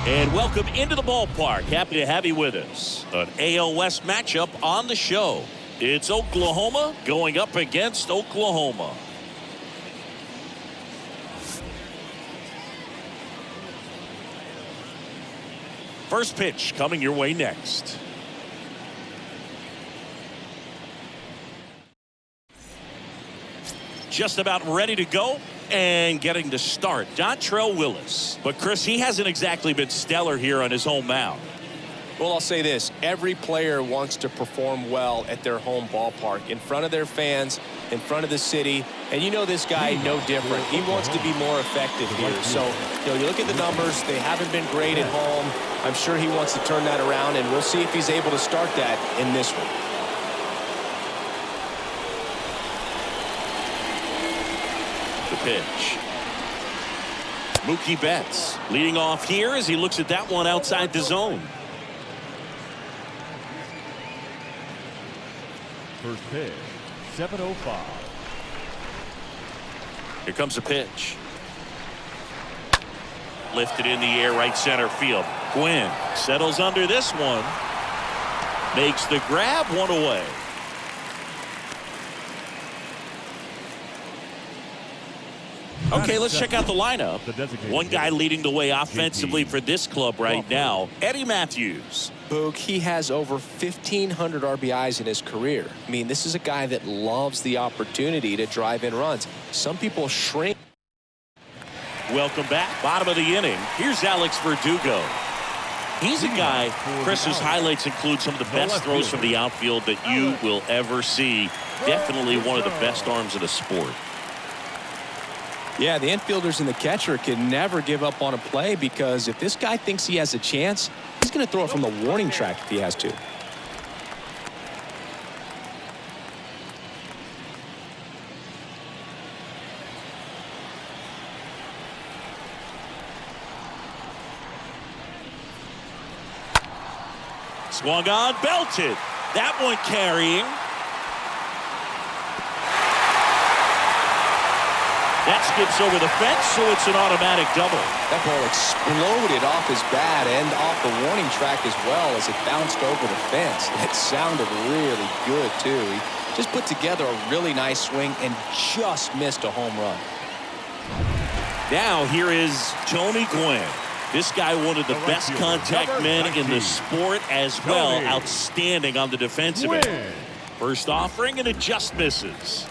And welcome into the ballpark. Happy to have you with us. An AL West matchup on the show. It's Oklahoma going up against Oklahoma. First pitch coming your way next. Just about ready to go and getting to start, Dontrell Willis. But Chris, he hasn't exactly been stellar here on his home mound. Well, I'll say this. Every player wants to perform well at their home ballpark, in front of their fans, in front of the city. And you know this guy no different. He wants to be more effective here. So, you look at the numbers. They haven't been great at home. I'm sure he wants to turn that around, and we'll see if he's able to start that in this one. The pitch. Mookie Betts leading off here as he looks at that one outside the zone. First pitch, 7:05. Here comes the pitch. Lifted in the air, right center field. Gwynn settles under this one. Makes the grab, one away. Okay, let's check out the lineup. One guy leading the way offensively for this club right now, Eddie Matthews. Boog, he has over 1,500 RBIs in his career. I mean, this is a guy that loves the opportunity to drive in runs. Some people shrink. Welcome back. Bottom of the inning. Here's Alex Verdugo. He's a guy, Chris's highlights include some of the best throws from the outfield that you will ever see. Definitely one of the best arms in the sport. Yeah, the infielders and the catcher can never give up on a play, because if this guy thinks he has a chance, he's going to throw it from the warning track if he has to. Swung on, belted. That one carrying. That skips over the fence, so it's an automatic double. That ball exploded off his bat and off the warning track as well as it bounced over the fence. It sounded really good, too. He just put together a really nice swing and just missed a home run. Now here is Tony Gwynn. This guy, one of the best contact men in the sport as well. Outstanding on the defensive end. First offering, and it just misses.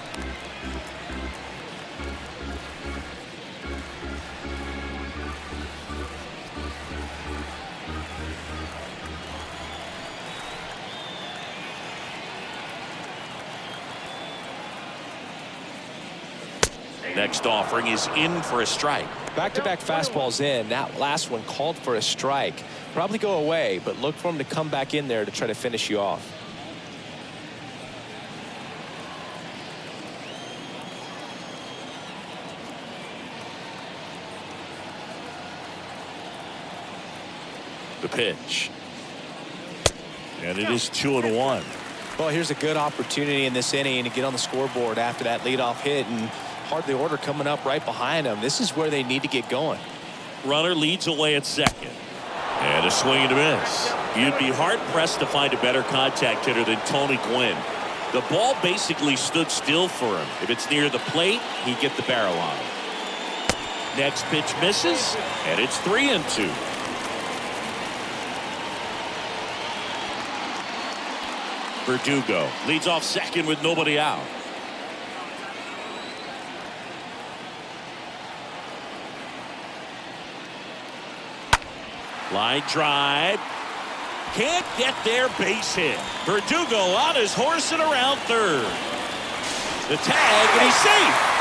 Next offering is in for a strike. Back-to-back fastballs in. That last one called for a strike. Probably go away, but look for him to come back in there to try to finish you off. The pitch. And it is 2-1. Well, here's a good opportunity in this inning to get on the scoreboard after that leadoff hit, and hardly order coming up right behind them. This is where they need to get going. Runner leads away at second. And a swing and a miss. You'd be hard-pressed to find a better contact hitter than Tony Gwynn. The ball basically stood still for him. If it's near the plate, he'd get the barrel on it. Next pitch misses, and it's 3-2. Verdugo leads off second with nobody out. Line drive. Can't get their base hit. Verdugo on his horse and around third. The tag, and he's safe.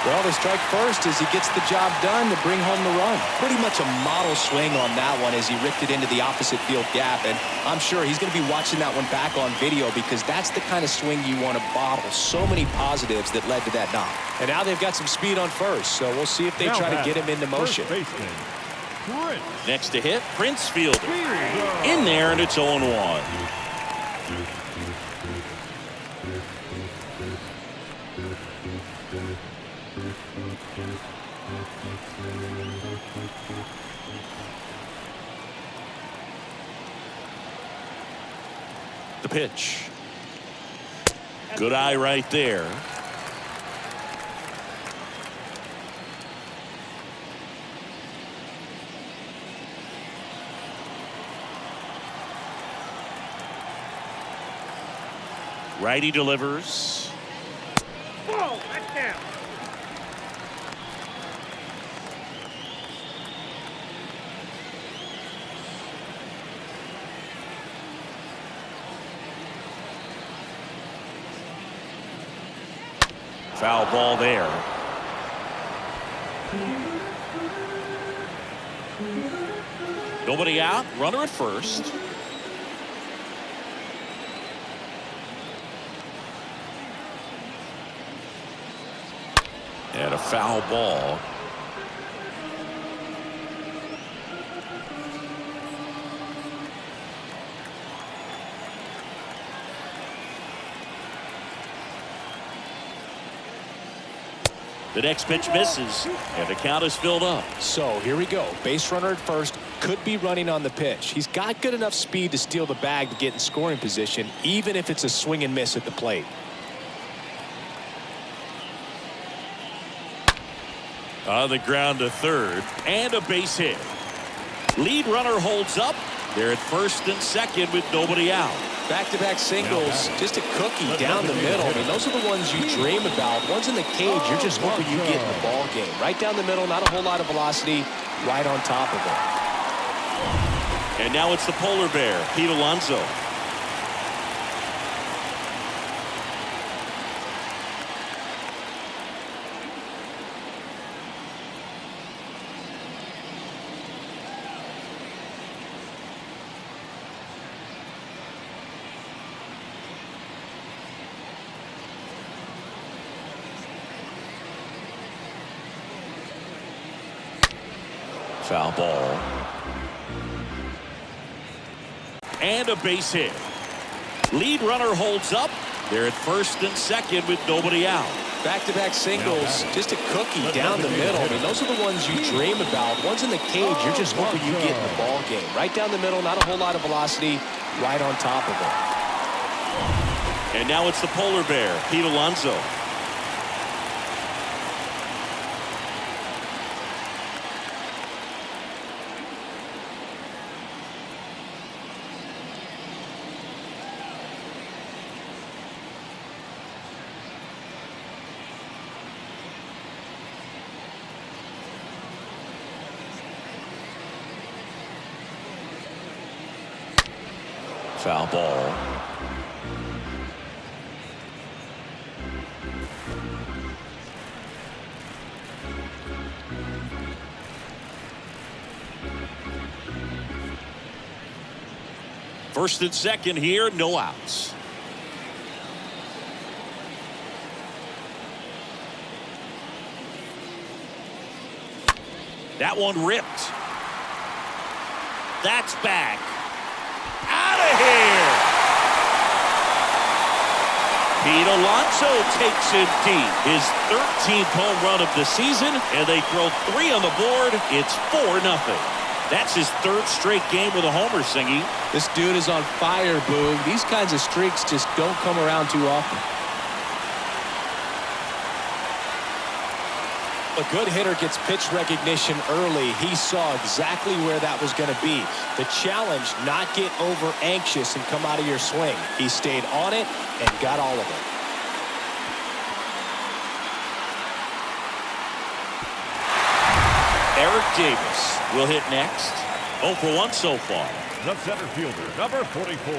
Well, the strike first as he gets the job done to bring home the run. Pretty much a model swing on that one as he ripped it into the opposite field gap. And I'm sure he's going to be watching that one back on video, because that's the kind of swing you want to bottle. So many positives that led to that knock. And now they've got some speed on first, so we'll see if they try to get him into motion. Next to hit, Prince Fielder. In there, and it's 0-1. The pitch. Good eye right there. Righty delivers. Whoa, that's down. Foul ball there. Nobody out. Runner at first. And a foul ball. The next pitch misses, and the count is filled up. So here we go. Base runner at first, could be running on the pitch. He's got good enough speed to steal the bag to get in scoring position, even if it's a swing and miss at the plate. On the ground to third, and a base hit. Lead runner holds up. They're at first and second with nobody out. Back-to-back singles, just a cookie down the middle. I mean, those are the ones you dream about. Ones in the cage, you're just hoping you get in the ball game. Right down the middle, not a whole lot of velocity, right on top of it. And now it's the polar bear, Pete Alonso. Foul ball. And a base hit. Lead runner holds up. They're at first and second with nobody out. Back-to-back singles, just a cookie down the middle. I mean, those are the ones you dream about. Ones in the cage, you're just hoping you get in the ball game. Right down the middle, not a whole lot of velocity, right on top of it. And now it's the polar bear, Pete Alonso. Foul ball. First and second here, no outs. That one ripped. That's back. Out of here. Pete Alonso takes it deep. His 13th home run of the season, and they throw 3 on the board. It's 4-0. That's his 3rd straight game with a homer, Singy. This dude is on fire, Boog. These kinds of streaks just don't come around too often. A good hitter gets pitch recognition early. He saw exactly where that was going to be. The challenge, not get over anxious and come out of your swing. He stayed on it and got all of it. Eric Davis will hit next. 0 for 1 so far. The center fielder, number 44.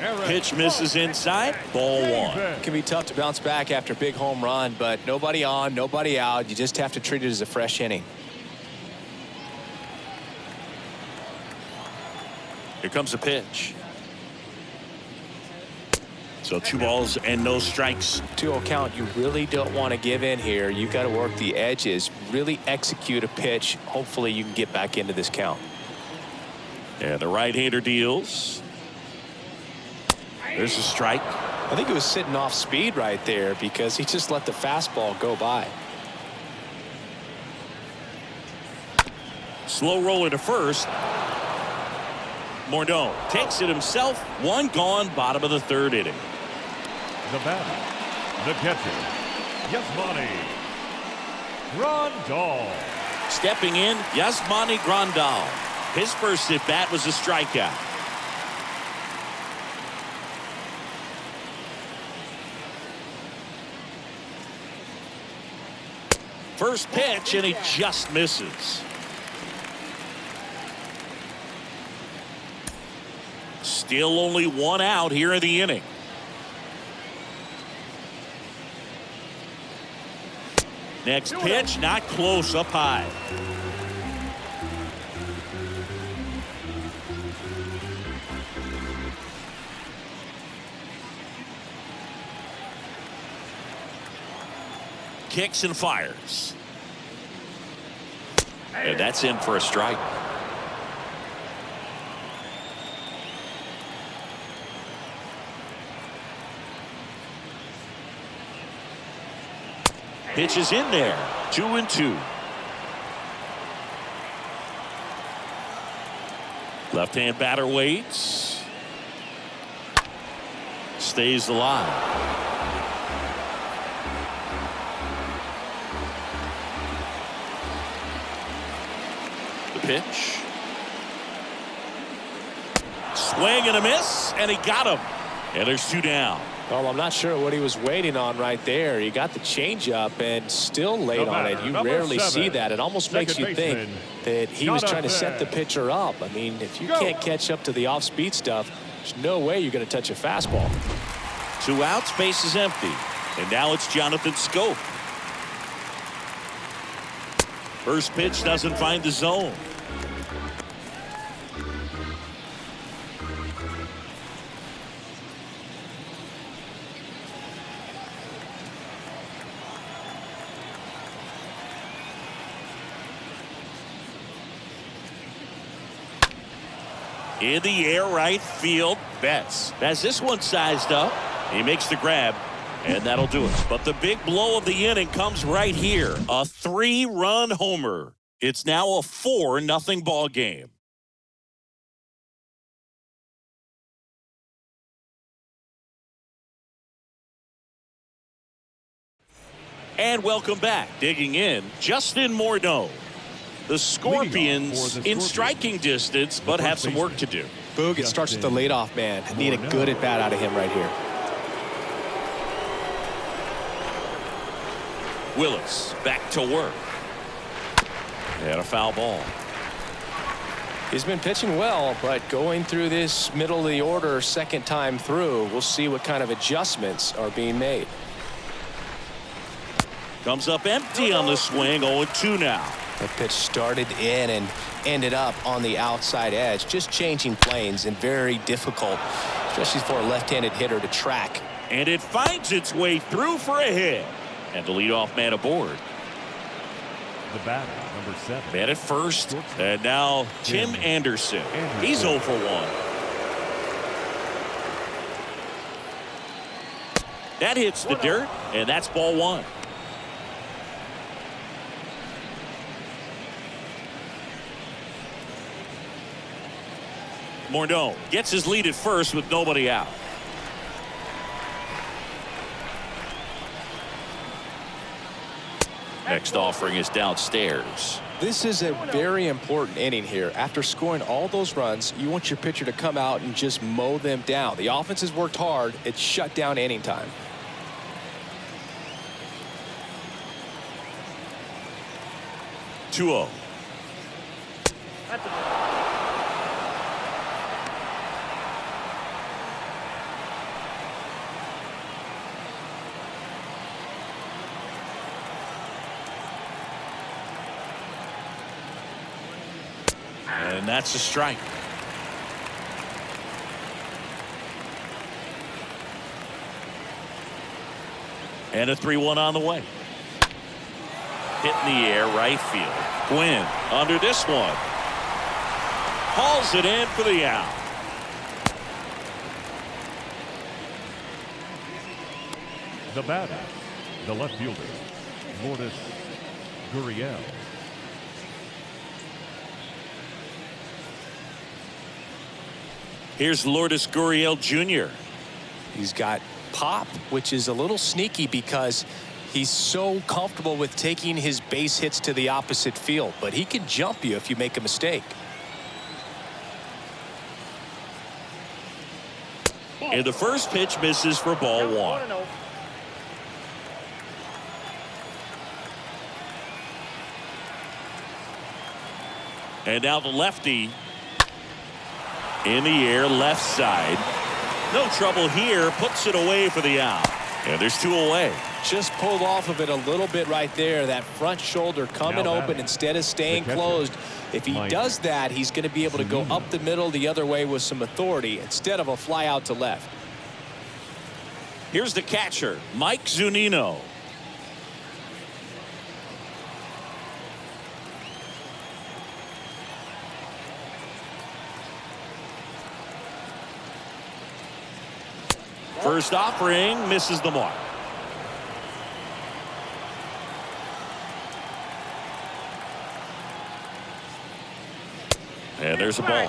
Eric Pitch misses inside. Ball 1. It can be tough to bounce back after a big home run, but nobody on, nobody out. You just have to treat it as a fresh inning. Here comes a pitch. So 2 balls and no strikes. 2-0 count. You really don't want to give in here. You got to work the edges, really execute a pitch. Hopefully you can get back into this count. And the right-hander deals. There's a strike. I think it was sitting off speed right there because he just let the fastball go by. Slow roll into first. Morneau takes it himself. One gone, bottom of the third inning. The batter, the catcher, Yasmani Grandal. Stepping in, Yasmani Grandal. His first at bat was a strikeout. First pitch, and he just misses. Still only one out here in the inning. Next pitch, not close, up high. Kicks and fires. And that's in for a strike. Pitch is in there. 2-2. Left-hand batter waits. Stays alive. The pitch. Swing and a miss, and he got him. And there's 2 down. Well, I'm not sure what he was waiting on right there. He got the changeup and still late on it. You rarely see that. It almost makes you think that he was trying to set the pitcher up. I mean, if you can't catch up to the off-speed stuff, there's no way you're going to touch a fastball. 2 outs, base is empty. And now it's Jonathan Scope. First pitch doesn't find the zone. In the air, right field. Betts has this one sized up. He makes the grab, and that'll do it. But the big blow of the inning comes right here. A 3-run homer. It's now a 4-0 ball game. And welcome back. Digging in, Justin Morneau. The Scorpions in striking distance, but have some work to do. Boog, it starts with the leadoff man. Need a good at-bat out of him right here. Willis back to work. And a foul ball. He's been pitching well, but going through this middle of the order second time through, we'll see what kind of adjustments are being made. Comes up empty on the swing. 0-2 now. The pitch started in and ended up on the outside edge, just changing planes, and very difficult, especially for a left-handed hitter to track. And it finds its way through for a hit. And the leadoff man aboard. The batter, number 7. Man at first, and now Tim Anderson. He's 0 for 1. That hits the dirt, and that's ball 1. Morneau gets his lead at first with nobody out. Next offering is downstairs. This is a very important inning here. After scoring all those runs, you want your pitcher to come out and just mow them down. The offense has worked hard. It's shut down inning time. Two-0. And that's a strike. And a 3-1 on the way. Hit in the air, right field. Gwynn under this one. Hauls it in for the out. The batter, the left fielder, Lourdes Gurriel. Here's Lourdes Gurriel Jr. He's got pop, which is a little sneaky because he's so comfortable with taking his base hits to the opposite field, but he can jump you if you make a mistake. And the first pitch misses for ball one. And now the lefty in the air, left side. No trouble here, puts it away for the out. And there's two away. Just pulled off of it a little bit right there. That front shoulder coming open instead of staying closed. If he does that, he's going to be able to go up the middle the other way with some authority instead of a fly out to left. Here's the catcher, Mike Zunino. First offering misses the mark. And there's a ball.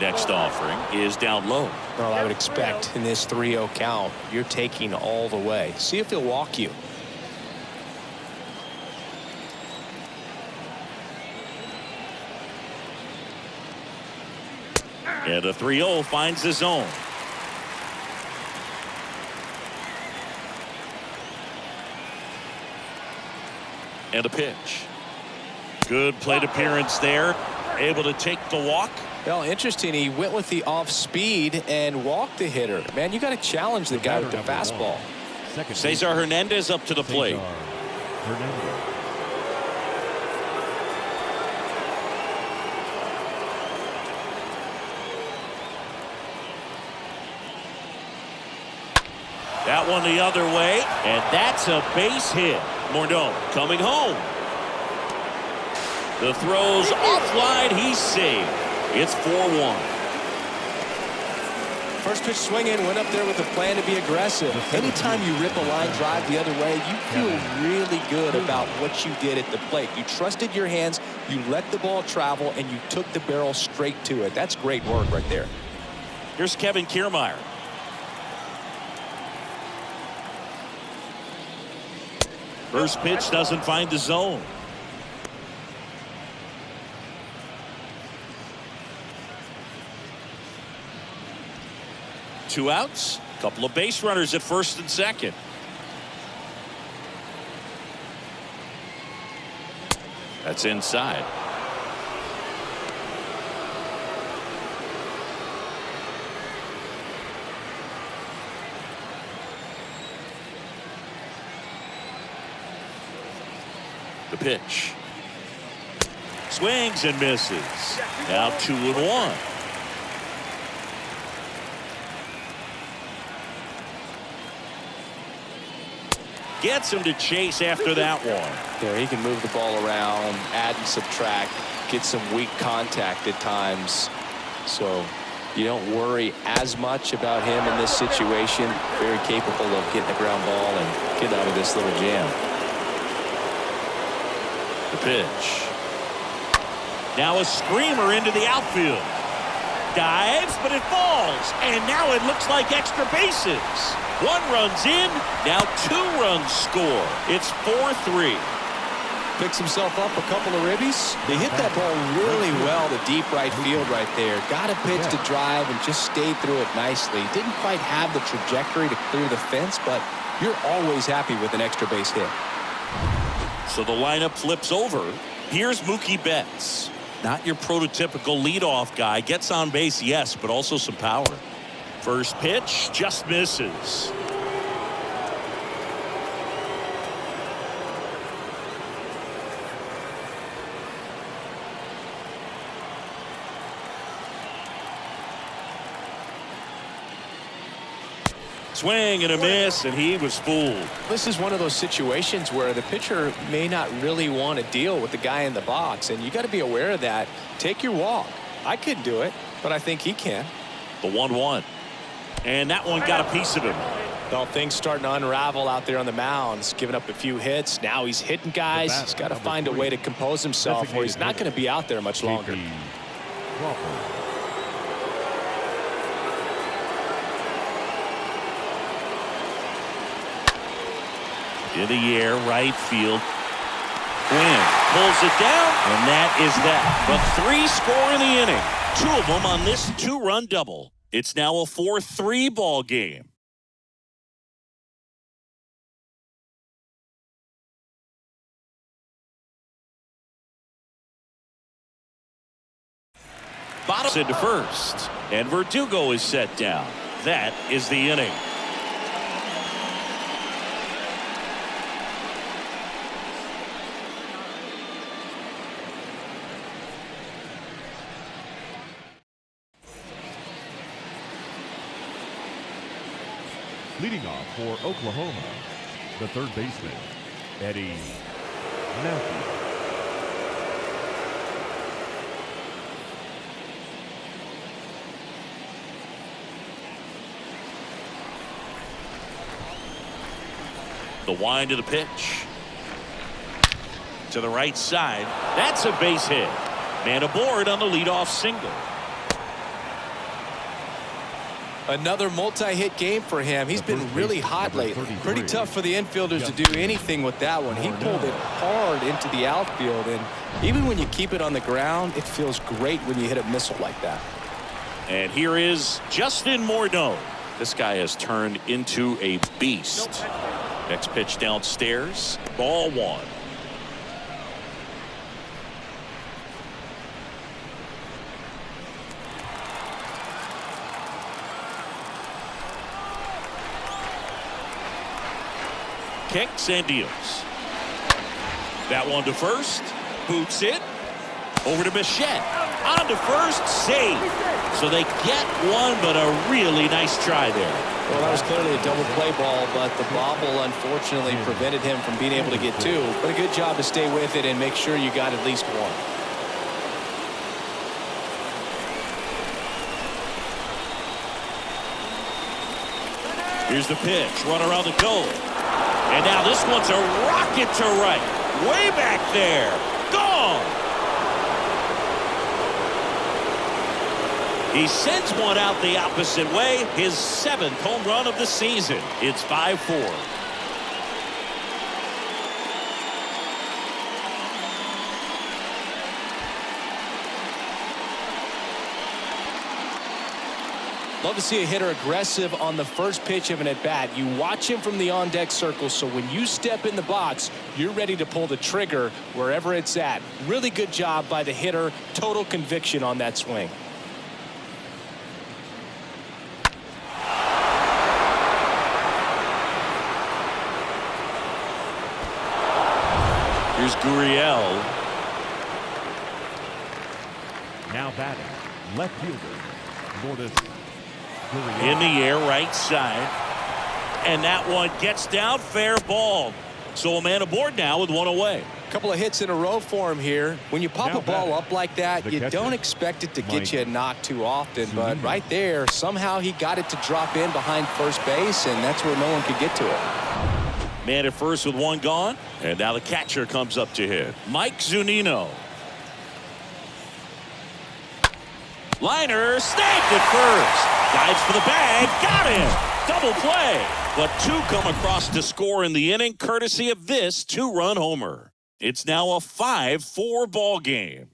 Next offering is down low. Well, I would expect in this 3-0 count, you're taking all the way. See if he'll walk you. And the 3-0 finds the zone. And a pitch. Good plate appearance there. Able to take the walk. Well, interesting. He went with the off speed and walked the hitter. Man, you got to challenge the guy with the fastball. Cesar Hernandez up to the plate. That one the other way, and that's a base hit. Morneau coming home. The throw's offline. He's saved. It's 4-1. First pitch swinging, went up there with a plan to be aggressive. Anytime you rip a line drive the other way, you feel really good about what you did at the plate. You trusted your hands, you let the ball travel, and you took the barrel straight to it. That's great work right there. Here's Kevin Kiermaier. First pitch doesn't find the zone. Two outs, a couple of base runners at first and second. That's inside. The pitch. Swings and misses. Now 2-1. Gets him to chase after that one. There, he can move the ball around, add and subtract, get some weak contact at times. So you don't worry as much about him in this situation. Very capable of getting a ground ball and getting out of this little jam. The pitch. Now a screamer into the outfield. Dives, but it falls. And now it looks like extra bases. One run's in. Now 2 runs score. It's 4-3. Picks himself up a couple of ribbies. He hit that ball really well to deep right field right there. Got a pitch to drive and just stayed through it nicely. Didn't quite have the trajectory to clear the fence, but you're always happy with an extra base hit. So the lineup flips over. Here's Mookie Betts. Not your prototypical leadoff guy. Gets on base, yes, but also some power. First pitch just misses. Swing and a miss, and he was fooled. This is one of those situations where the pitcher may not really want to deal with the guy in the box, and you got to be aware of that. Take your walk. I couldn't do it, but I think he can. The 1-1. And that one got a piece of him. Well, things starting to unravel out there on the mound. He's giving up a few hits. Now he's hitting guys. He's got to find a way to compose himself, or he's not going to be out there much longer. In the air, right field. Quinn pulls it down, and that is that. The 3 score in the inning. 2 of them on this 2-run double. It's now a 4-3 ball game. Bottom into first, and Verdugo is set down. That is the inning. Leading off for Oklahoma, the third baseman, Eddie Matthews. The wind of the pitch. To the right side. That's a base hit. Man aboard on the leadoff single. Another multi-hit game for him. He's been really hot lately. Pretty tough for the infielders to do anything with that one. He pulled it hard into the outfield, and even when you keep it on the ground, it feels great when you hit a missile like that. And here is Justin Morneau. This guy has turned into a beast. Next pitch downstairs. Ball 1. Kicks and deals. That one to first. Boots it. Over to Bichette. On to first. Save. So they get one, but a really nice try there. Well, that was clearly a double play ball, but the bobble unfortunately prevented him from being able to get 2. But a good job to stay with it and make sure you got at least 1. Here's the pitch. Run around the goal. And now this one's a rocket to right. Way back there. Gone. He sends one out the opposite way. His 7th home run of the season. It's 5-4. Love to see a hitter aggressive on the first pitch of an at-bat. You watch him from the on-deck circle, so when you step in the box, you're ready to pull the trigger wherever it's at. Really good job by the hitter. Total conviction on that swing. Here's Gurriel. Now batting, left fielder, Lourdes. In the air, right side. And that one gets down, fair ball. So a man aboard now with 1 away. A couple of hits in a row for him here. When you pop a ball up like that, you don't expect it to get you a knock too often. But right there, somehow he got it to drop in behind first base, and that's where no one could get to it. Man at first with 1 gone. And now the catcher comes up to hit. Mike Zunino. Liner snagged at first. Dives for the bag. Got him. Double play. But 2 come across to score in the inning, courtesy of this 2-run homer. It's now a 5-4 ball game.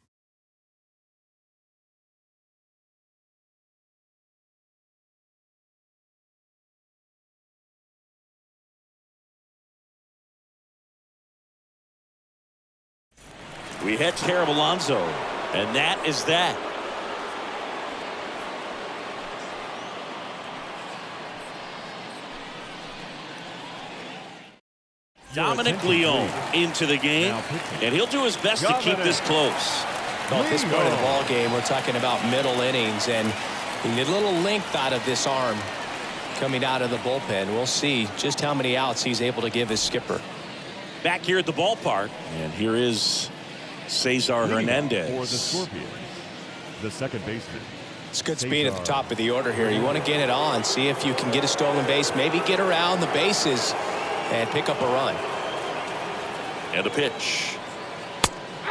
We head to Terry Alonso, and that is that. Dominic Leone into the game, and he'll do his best to keep this close. Well, at this point of the ball game, we're talking about middle innings, and you get a little length out of this arm coming out of the bullpen. We'll see just how many outs he's able to give his skipper. Back here at the ballpark, and here is Cesar Hernandez. For the Scorpions, the second baseman, It's good speed at the top of the order here. You want to get it on, see if you can get a stolen base, maybe get around the bases and pick up a run. And a pitch.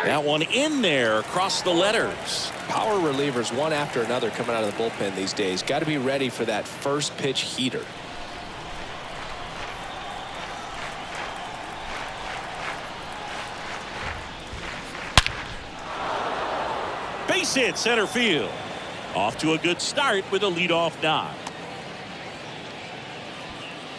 That one in there across the letters. Power relievers one after another coming out of the bullpen these days. Got to be ready for that first pitch heater. Base hit center field. Off to a good start with a leadoff knock.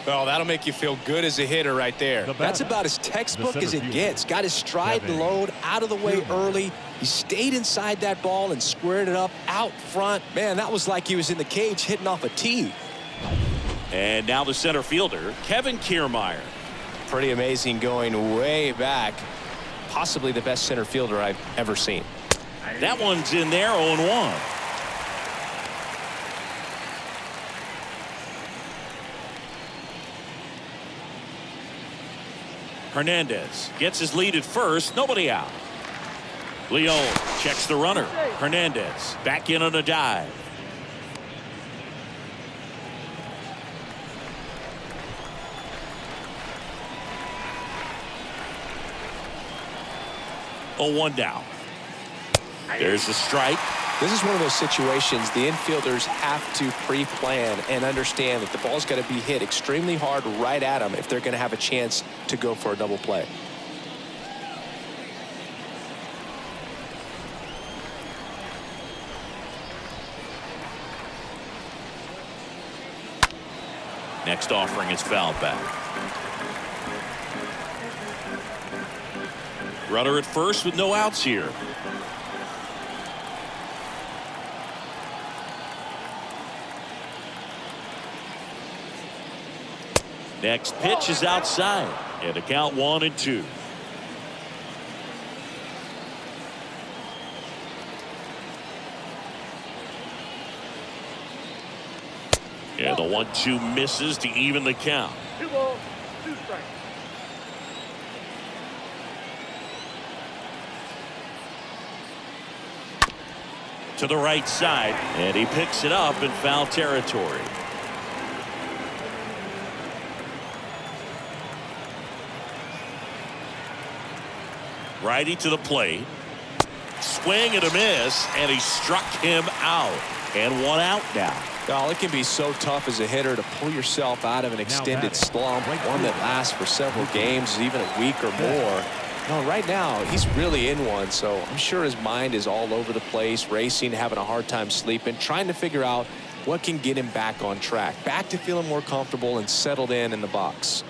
Oh, that'll make you feel good as a hitter right there. That's about as textbook as it gets. Got his stride and load out of the way early. He stayed inside that ball and squared it up out front. Man, that was like he was in the cage hitting off a tee. And now the center fielder, Kevin Kiermaier. Pretty amazing going way back. Possibly the best center fielder I've ever seen. That one's in there, 0-1. Hernandez gets his lead at first. Nobody out. Leon checks the runner. Hernandez back in on a dive. Oh, 1 down. There's the strike. This is one of those situations the infielders have to pre-plan and understand that the ball's got to be hit extremely hard right at them if they're going to have a chance to go for a double play. Next offering is fouled back. Runner at first with no outs here. Next pitch is outside. And a count 1-2. And the 1-2 misses to even the count. 2 balls, 2 strikes. To the right side, and he picks it up in foul territory. Righty to the plate. Swing and a miss, and he struck him out. And 1 out now. Oh, it can be so tough as a hitter to pull yourself out of an extended slump, one that lasts for several games, even a week or more. No, right now, he's really in one, so I'm sure his mind is all over the place, racing, having a hard time sleeping, trying to figure out what can get him back on track, back to feeling more comfortable and settled in the box.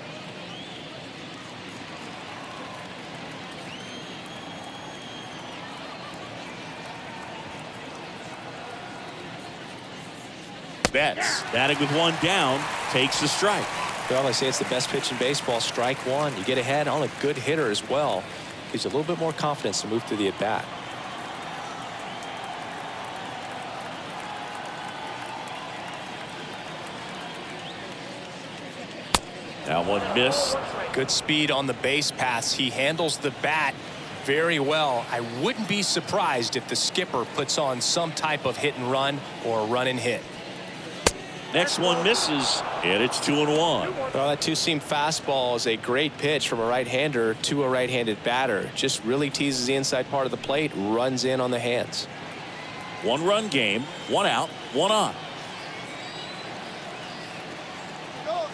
Betts batting with 1 down, takes the strike. Well, I say it's the best pitch in baseball. Strike 1. You get ahead on a good hitter as well. Gives you a little bit more confidence to move through the at-bat. That one missed. Good speed on the base paths. He handles the bat very well. I wouldn't be surprised if the skipper puts on some type of hit and run or a run and hit. Next one misses, and it's 2-1. Well, that two-seam fastball is a great pitch from a right-hander to a right-handed batter. Just really teases the inside part of the plate, runs in on the hands. 1-run game, 1 out, 1 on.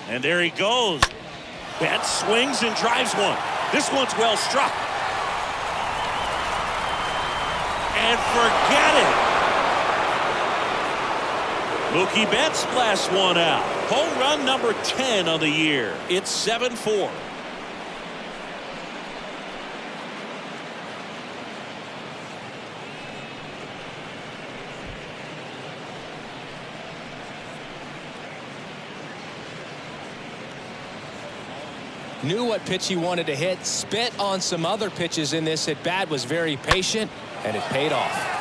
And there he goes. Betts swings and drives one. This one's well struck. And forget it. Mookie Betts blasts 1 out. Home run number 10 on the year. It's 7-4. Knew what pitch he wanted to hit, spit on some other pitches in this at bat, was very patient, and it paid off.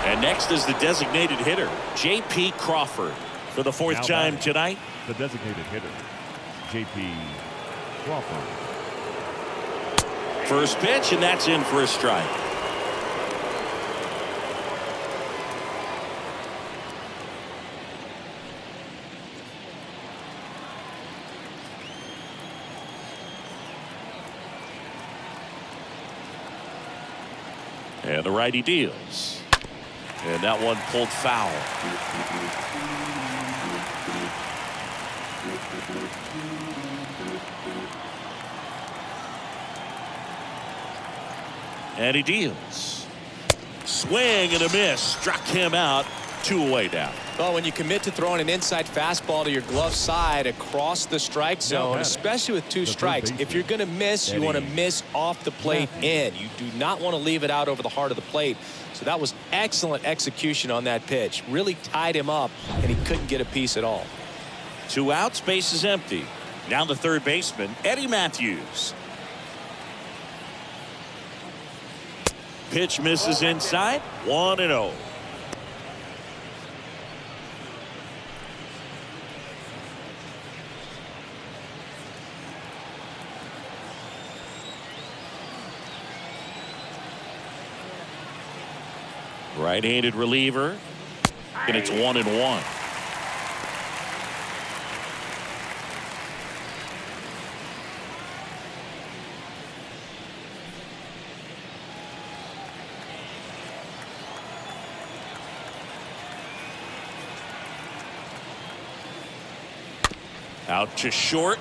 And next is the designated hitter, J.P. Crawford, for the 4th time tonight. The designated hitter, J.P. Crawford. First pitch, and that's in for a strike. And the righty deals. And that one pulled foul. And he deals. Swing and a miss. Struck him out. 2 away now. Well, when you commit to throwing an inside fastball to your glove side across the strike zone, especially with 2 strikes, if you're going to miss, you want to miss off the plate in. You do not want to leave it out over the heart of the plate. So that was excellent execution on that pitch. Really tied him up, and he couldn't get a piece at all. 2 outs, base is empty. Now the third baseman, Eddie Matthews. Pitch misses inside. 1-0. Right-handed reliever, and it's 1-1. Out to short.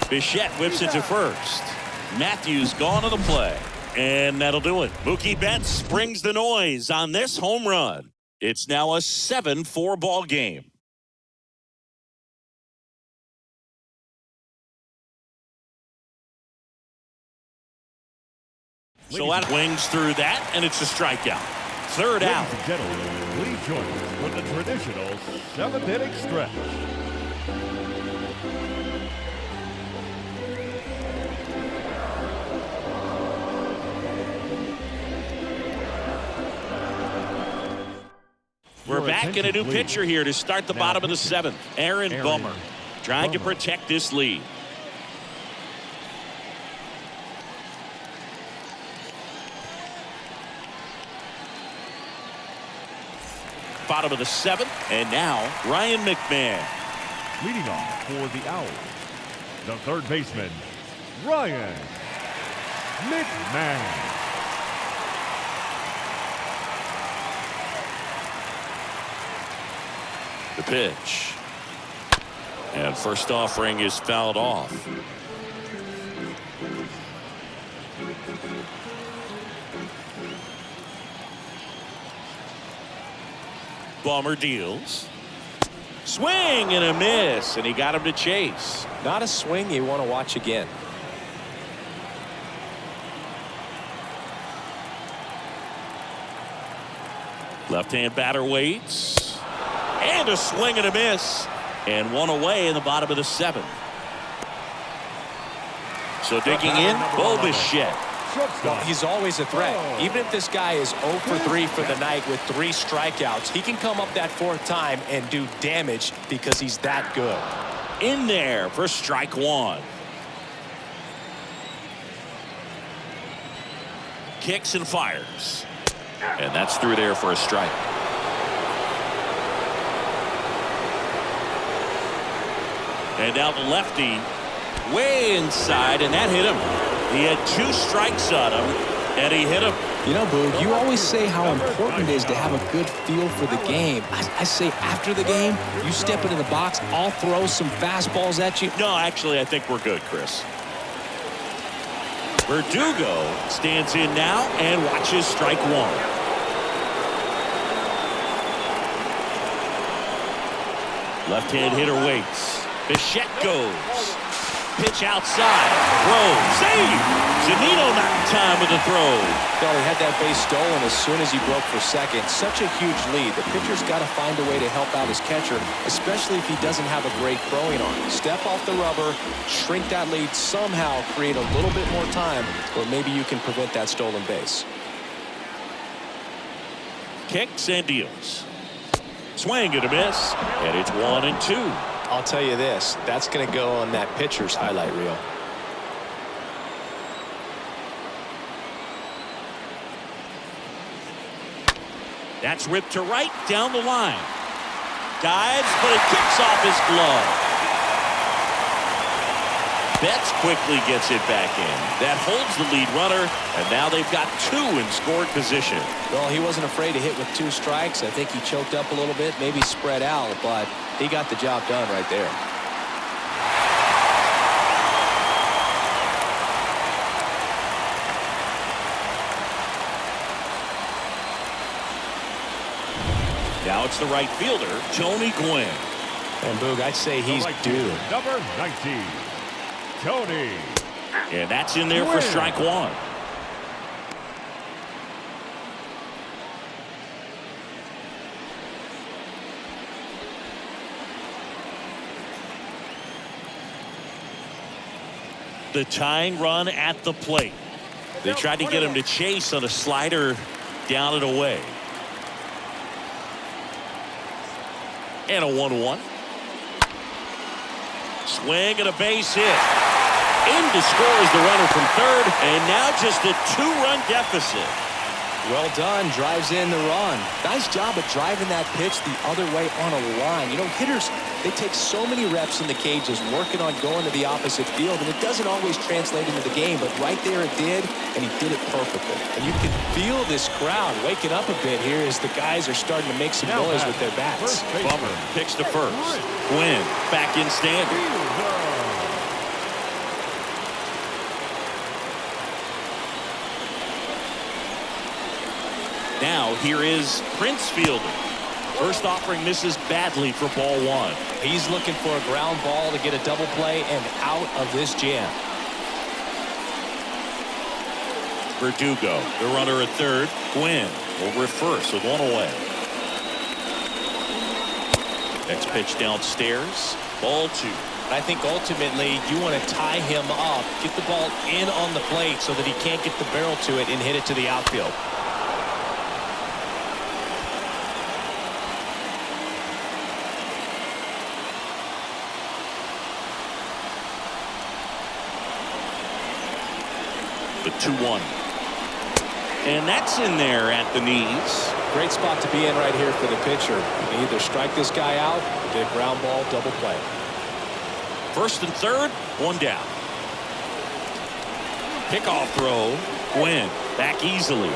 Bichette whips it to first. Matthews gone to the play. And that'll do it. Mookie Betts brings the noise on this home run. It's now a 7-4 ball game. So that wings through that, and it's a strikeout. Third out. Ladies and gentlemen, please join us for the traditional 7th inning stretch. We're back in a new pitcher here to start the bottom of the 7th. Aaron Bummer trying to protect this lead. Bottom of the 7th, and now Ryan McMahon. Leading off for the Owls, the third baseman, Ryan McMahon. The pitch. And first offering is fouled off. Bummer deals. Swing and a miss, and he got him to chase. Not a swing you want to watch again. Left-hand batter waits. And a swing and a miss. And one away in the bottom of the 7th. So digging in, Bichette. Well, he's always a threat. Even if this guy is 0 for 3 for the night with 3 strikeouts, he can come up that 4th time and do damage because he's that good. In there for strike 1. Kicks and fires. And that's through there for a strike. And now the lefty way inside, and that hit him. He had 2 strikes on him, and he hit him. You know, Boog, you always say how important it is to have a good feel for the game. I say after the game, you step into the box, I'll throw some fastballs at you. No, actually, I think we're good, Chris. Verdugo stands in now and watches strike 1. Left-hand hitter waits. Bichette goes. Pitch outside. Throw. Save. Zunino not in time with the throw. Well, he had that base stolen as soon as he broke for second. Such a huge lead. The pitcher's got to find a way to help out his catcher, especially if he doesn't have a great throwing arm. Step off the rubber, shrink that lead somehow, create a little bit more time, or maybe you can prevent that stolen base. Kicks and deals. Swing and a miss, and it's 1-2. I'll tell you this, that's going to go on that pitcher's highlight reel. That's ripped to right down the line. Dives, but it kicks off his glove. Betts quickly gets it back in. That holds the lead runner, and now they've got two in scored position. Well, he wasn't afraid to hit with 2 strikes. I think he choked up a little bit, maybe spread out, but he got the job done right there. Now it's the right fielder, Tony Gwynn. And Boog, I'd say he's due. Number 19, Tony. And that's in there for strike one. The tying run at the plate. They tried to get him to chase on a slider down and away. And a 1-1. Swing and a base hit. In to score is the runner from third, and now just a 2-run deficit. Well done, drives in the run. Nice job of driving that pitch the other way on a line. You know, hitters, they take so many reps in the cages working on going to the opposite field, and it doesn't always translate into the game, but right there it did, and he did it perfectly. And you can feel this crowd waking up a bit here as the guys are starting to make some noise with their bats. Bummer picks to first. Gwynn back in standing. Now here is Prince fielding. First offering misses badly for ball one. He's looking for a ground ball to get a double play and out of this jam. Verdugo, the runner at third. Gwynn over at first with one away. Next pitch downstairs. Ball two. I think ultimately you want to tie him up, get the ball in on the plate so that he can't get the barrel to it and hit it to the outfield. The 2-1. And that's in there at the knees. Great spot to be in right here for the pitcher. You can either strike this guy out or get a ground ball double play. First and third, one down. Pickoff throw. Gwynn back easily.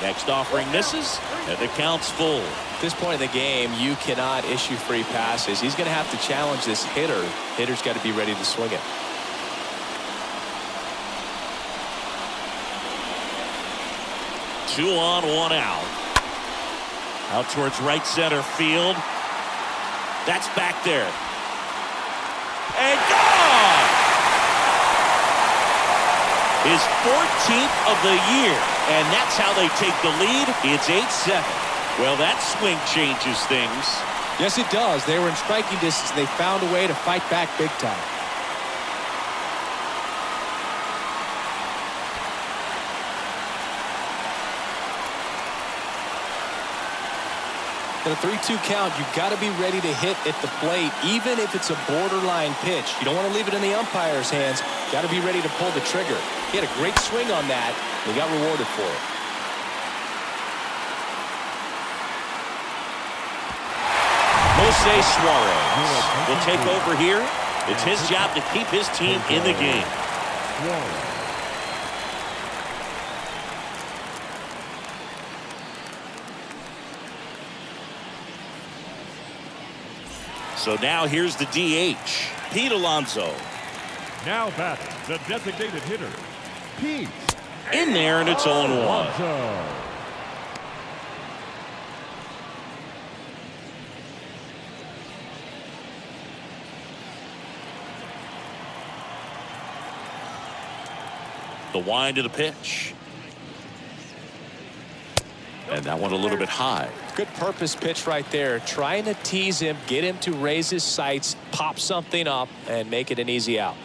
Next offering misses, and the count's full. At this point in the game, you cannot issue free passes. He's going to have to challenge this hitter. Hitter's got to be ready to swing it. Two on, one out. Out towards right center field. That's back there. And gone! His 14th of the year. And that's how they take the lead. It's 8-7. Well, that swing changes things. Yes, it does. They were in striking distance. They found a way to fight back big time. In a 3-2 count, you've got to be ready to hit at the plate, even if it's a borderline pitch. You don't want to leave it in the umpire's hands. Got to be ready to pull the trigger. He had a great swing on that. He got rewarded for it. Jose Suarez will take over here. It's his job to keep his team in the game. So now here's the DH, Pete Alonso. Now batting, the designated hitter, Pete. In there, and it's 0-1. The wind of the pitch. And that one a little bit high. Good purpose pitch right there. Trying to tease him, get him to raise his sights, pop something up, and make it an easy out.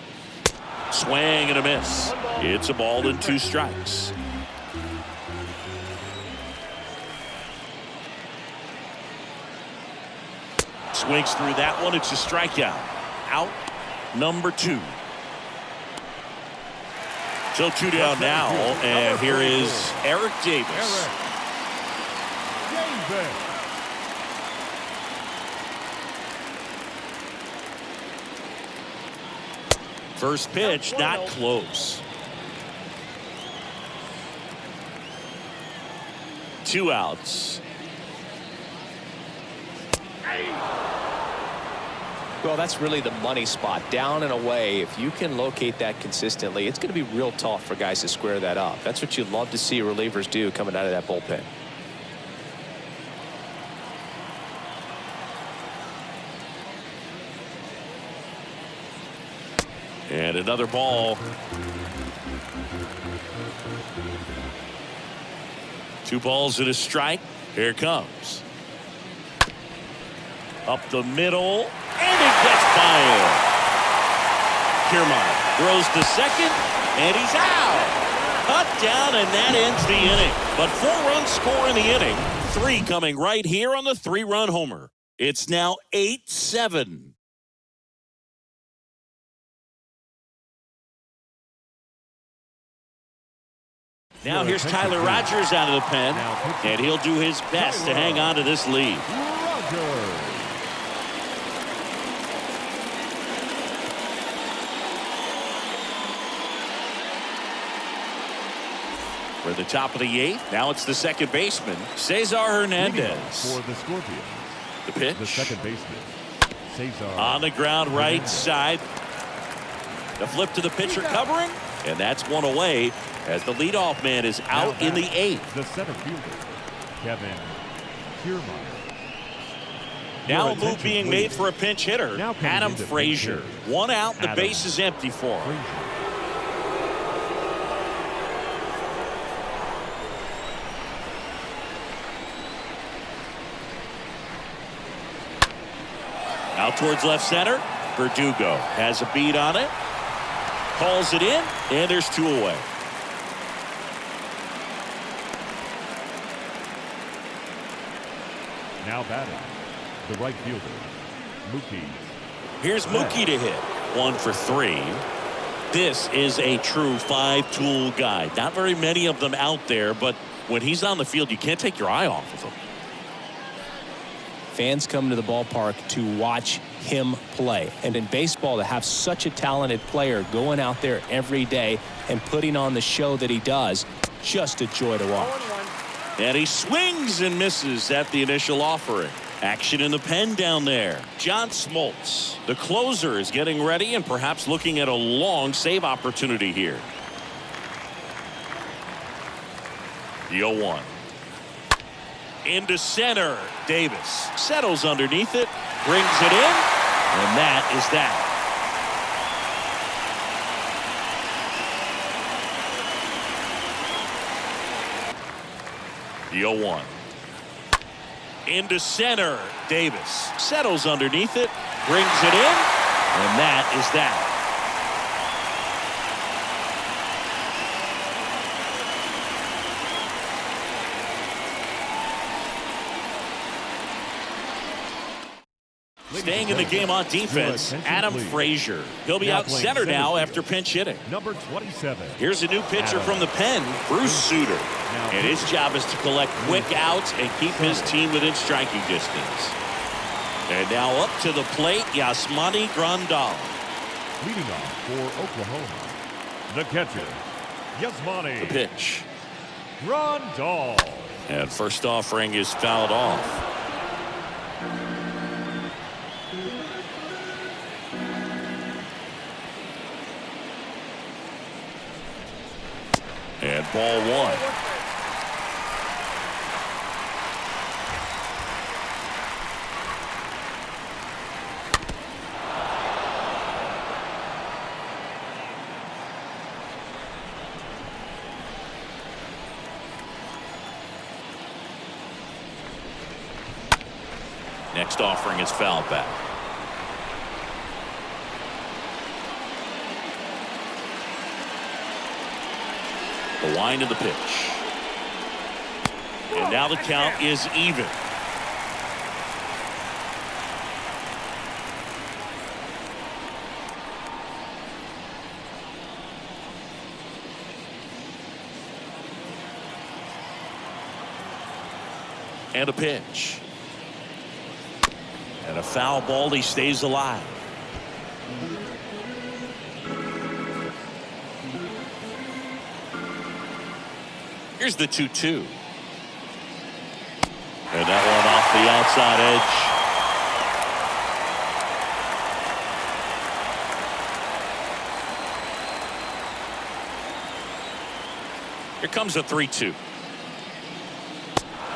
Swing and a miss. It's a ball and 2 strikes. Swings through that one. It's a strikeout. out number 2. So 2 down now, and here is Eric Davis. First pitch, not close. 2 outs. Well, that's really the money spot, down and away. If you can locate that consistently, it's going to be real tough for guys to square that up. That's what you'd love to see relievers do coming out of that bullpen. And another ball. 2 balls and a strike. Here it comes. Up the middle, and it gets by him. Kiermaier throws to second, and he's out. Cut down, and that ends the inning. But 4 runs score in the inning. 3 coming right here on the 3-run homer. It's now 8-7. Now here's Tyler Rogers out of the pen, and he'll do his best to hang on to this lead. We're at the top of the 8th. Now it's the second baseman, Cesar Hernandez. For the Scorpions, The pitch. the second baseman, Cesar. On the ground right side. The flip to the pitcher covering, and that's 1 away as the leadoff man is out in the 8th. The center fielder, Kevin Kiermaier. Now a move being made for a pinch hitter, Now coming Adam into Frazier. pinch hitter, 1 out, the Adam base is empty for him. Frazier. Out towards left center. Verdugo has a beat on it. Calls it in, and there's 2 away. Now batting, the right fielder, Mookie. Here's Mookie to hit. 1 for 3. This is a true 5-tool guy. Not very many of them out there, but when he's on the field, you can't take your eye off of him. Fans come to the ballpark to watch him play. And in baseball, to have such a talented player going out there every day and putting on the show that he does, just a joy to watch. And he swings and misses at the initial offering. Action in the pen down there. John Smoltz, the closer, is getting ready and perhaps looking at a long save opportunity here. The 0-1. Into center. Davis settles underneath it, brings it in, and that is that. The 0-1. Into center. Davis settles underneath it, brings it in, and that is that. Staying in the game on defense, Adam Frazier. He'll be out center now after pinch hitting. Number 27. Here's a new pitcher from the pen, Bruce Sutter. And his job is to collect quick outs and keep his team within striking distance. And now up to the plate, Yasmani Grandal. Leading off for Oklahoma, the catcher, Yasmani. The pitch. Grandal. And first offering is fouled off. And ball 1. Next offering is fouled back. The wind of the pitch. And now the count is even. And a pitch. And a foul ball. He stays alive. Here's the 2-2. And that one off the outside edge. Here comes a 3-2.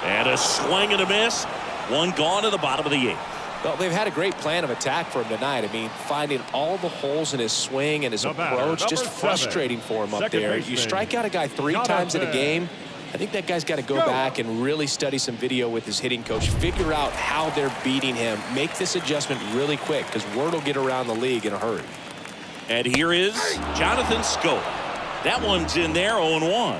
And a swing and a miss. One gone to the bottom of the 8th. Well, they've had a great plan of attack for him tonight. I mean, finding all the holes in his swing and his approach, just frustrating for him up there. You strike out a guy 3 times in a game, I think that guy's got to go back and really study some video with his hitting coach, figure out how they're beating him, make this adjustment really quick, because word will get around the league in a hurry. And here is Jonathan Scope. That one's in there, 0-1.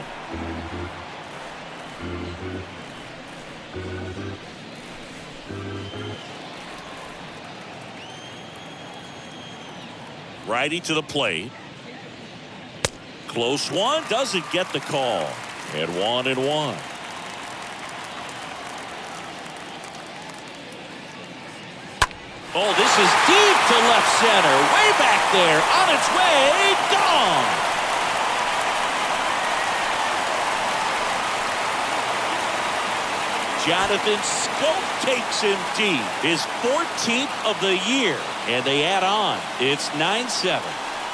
Righty to the plate. Close one, doesn't get the call. And 1-1. Oh, this is deep to left center. Way back there. On its way. Gone. Jonathan Scope takes him deep. His 14th of the year. And they add on. It's 9-7.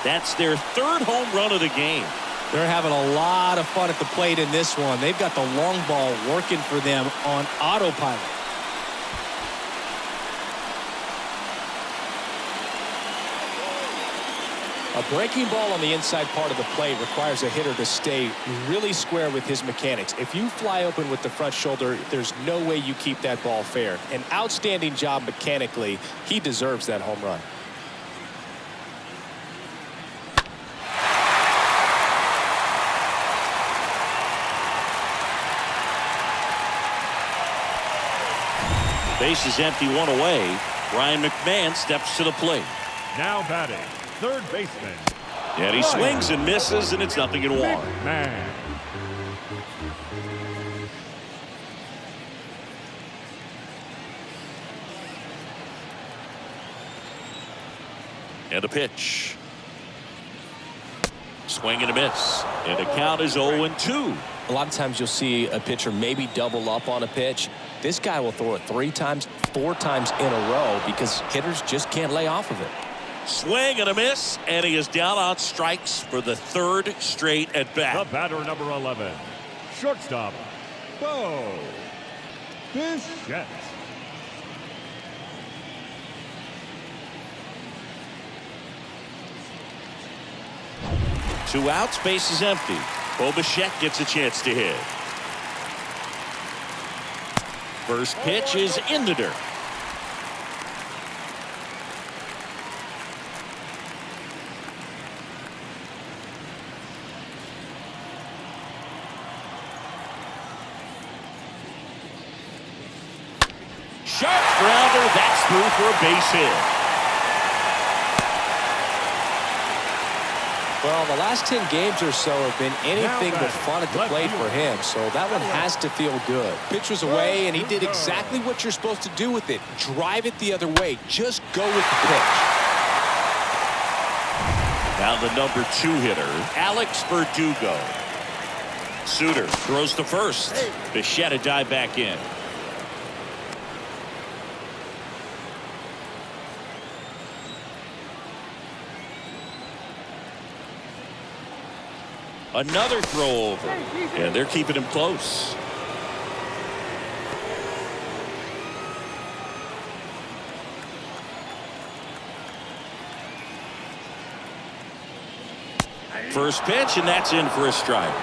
That's their 3rd home run of the game. They're having a lot of fun at the plate in this one. They've got the long ball working for them on autopilot. A breaking ball on the inside part of the plate requires a hitter to stay really square with his mechanics. If you fly open with the front shoulder, there's no way you keep that ball fair. An outstanding job mechanically. He deserves that home run. Base is empty, 1 away. Ryan McMahon steps to the plate. Now batting, third baseman. And he swings and misses, and it's 0-1. Man. And a pitch. Swing and a miss. And the count is 0-2. A lot of times you'll see a pitcher maybe double up on a pitch. This guy will throw it 3 times, 4 times in a row because hitters just can't lay off of it. Swing and a miss, and he is down on strikes for the 3rd straight at bat. The batter, number 11, shortstop, Bo Bichette. 2 outs, base is empty. Bo Bichette gets a chance to hit. First pitch is in the dirt. Sharp grounder, that's through for a base hit. Well, the last 10 games or so have been anything but fun at the plate for him, so that one has to feel good. Pitch was away, and he did exactly what you're supposed to do with it. Drive it the other way. Just go with the pitch. Now the number 2 hitter, Alex Verdugo. Suter throws to first. Bichette a dive back in. Another throw over, and they're keeping him close. First pitch, and that's in for a strike.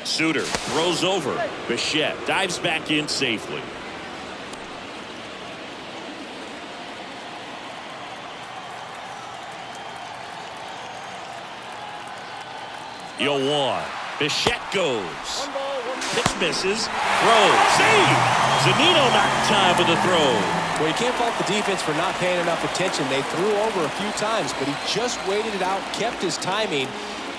Suter throws over. Bichette dives back in safely. Yo, 1. Bichette goes. Pitch misses. Throws. Save. Zunino knocked time with the throw. Well, you can't fault the defense for not paying enough attention. They threw over a few times, but he just waited it out, kept his timing.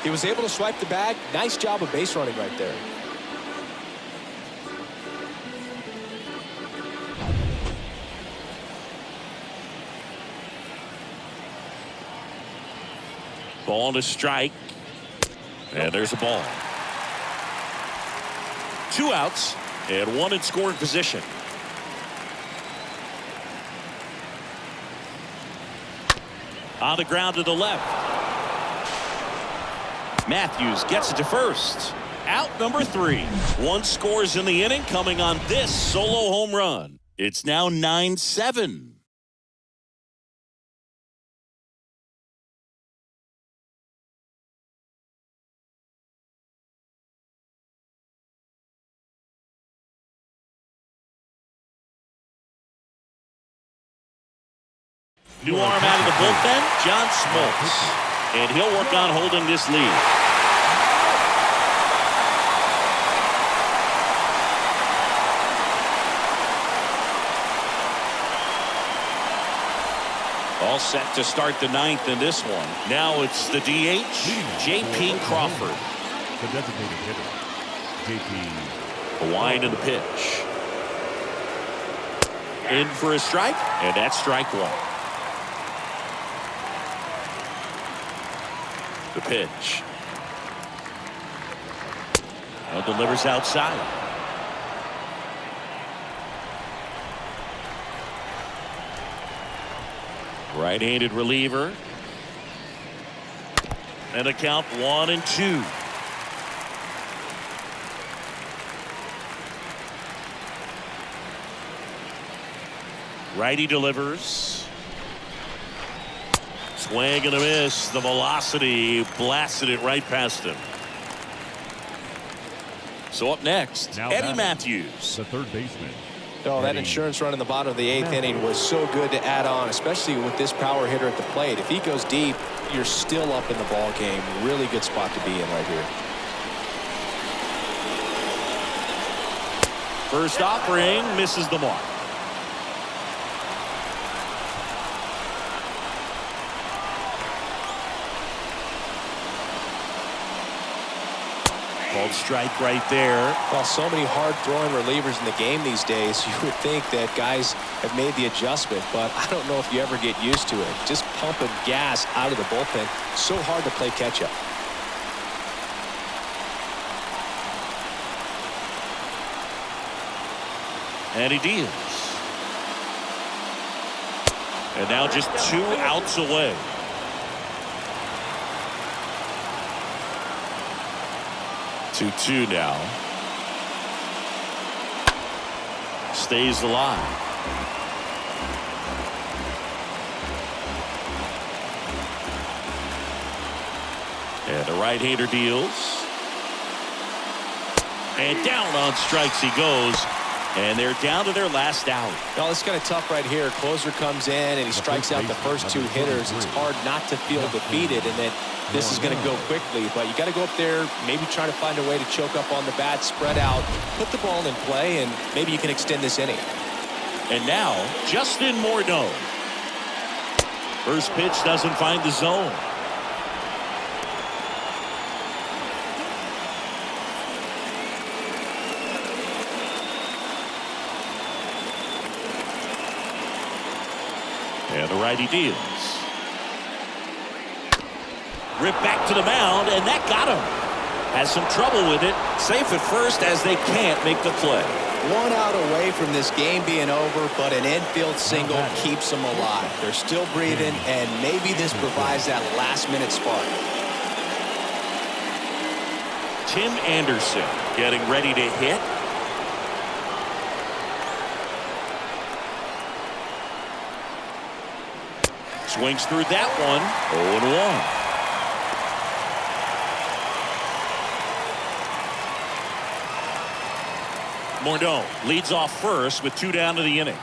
He was able to swipe the bag. Nice job of base running right there. Ball to strike. And there's a ball. 2 outs and 1 in scoring position. On the ground to the left. Matthews gets it to first. Out number 3. 1 scores in the inning coming on this solo home run. It's now 9-7. New arm out of the bullpen, John Smoltz. And he'll work on holding this lead. All set to start the 9th in this one. Now it's the DH, J.P. Crawford. The designated hitter, J.P. A wind in the pitch. In for a strike, and that's strike 1. The pitch. Now delivers outside. Right-handed reliever. And a count 1-2. Righty delivers. Swing and a miss. The velocity blasted it right past him. So up next, Now Eddie batting, Matthews. the third baseman. Oh, that insurance run in the bottom of the 8th inning was so good to add on, especially with this power hitter at the plate. If he goes deep, you're still up in the ball game. Really good spot to be in right here. First offering misses the mark. Called strike right there. Well, so many hard-throwing relievers in the game these days, you would think that guys have made the adjustment, but I don't know if you ever get used to it. Just pumping gas out of the bullpen, so hard to play catch-up. And he deals. And now just 2 outs away. Two now. Stays alive. And the right-hander deals. And down on strikes he goes. And they're down to their last out. Well, it's kind of tough right here. Closer comes in and he strikes out the first 2 hitters. It's hard not to feel defeated, and then this is going to go quickly. But you got to go up there, maybe try to find a way to choke up on the bat, spread out, put the ball in play, and maybe you can extend this inning. And now, Justin Morneau. First pitch doesn't find the zone. And the righty deals. Rip back to the mound, and that got him. Has some trouble with it. Safe at first as they can't make the play. 1 out away from this game being over, but an infield single keeps them alive. They're still breathing, and maybe this provides that last-minute spark. Tim Anderson getting ready to hit. Swings through that one. 0-1. Morneau leads off first with 2 down to the inning.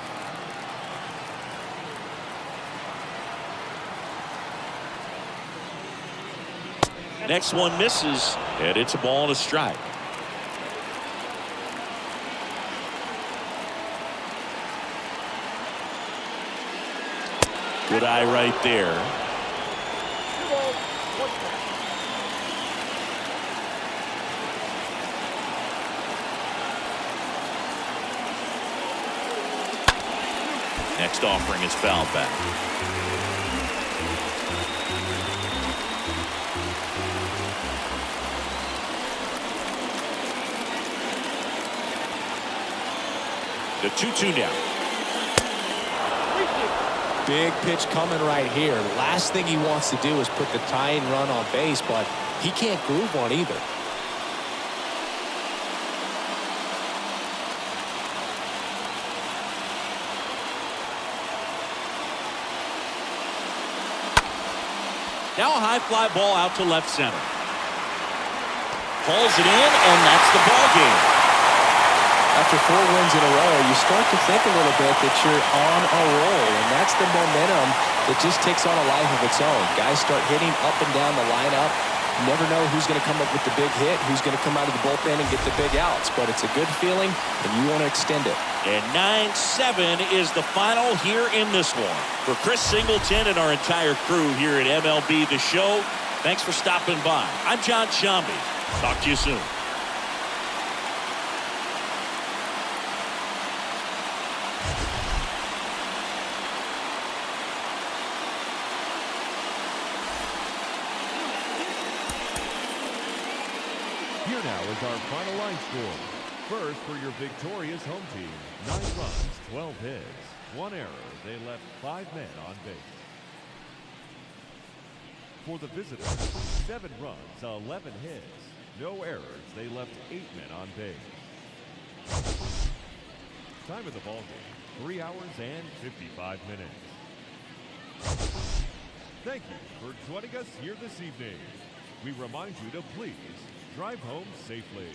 Next one misses, and it's a ball and a strike. Good eye right there. 2 balls, 1 strike. Next offering is fouled back. The 2-2 now. Big pitch coming right here. Last thing he wants to do is put the tying run on base, but he can't groove one either. Now a high fly ball out to left center. Pulls it in, and that's the ball game. After 4 wins in a row, you start to think a little bit that you're on a roll, and that's the momentum that just takes on a life of its own. Guys start hitting up and down the lineup. You never know who's going to come up with the big hit, who's going to come out of the bullpen and get the big outs, but it's a good feeling, and you want to extend it. And 9-7 is the final here in this one. For Chris Singleton and our entire crew here at MLB The Show, thanks for stopping by. I'm John Shambi. Talk to you soon. Here now is our final line score. First, for your victorious home team, 9 runs, 12 hits, 1 error. They left 5 men on base. For the visitors, 7 runs, 11 hits, no errors. They left 8 men on base. Time of the ball game, 3 hours and 55 minutes. Thank you for joining us here this evening. We remind you to please drive home safely.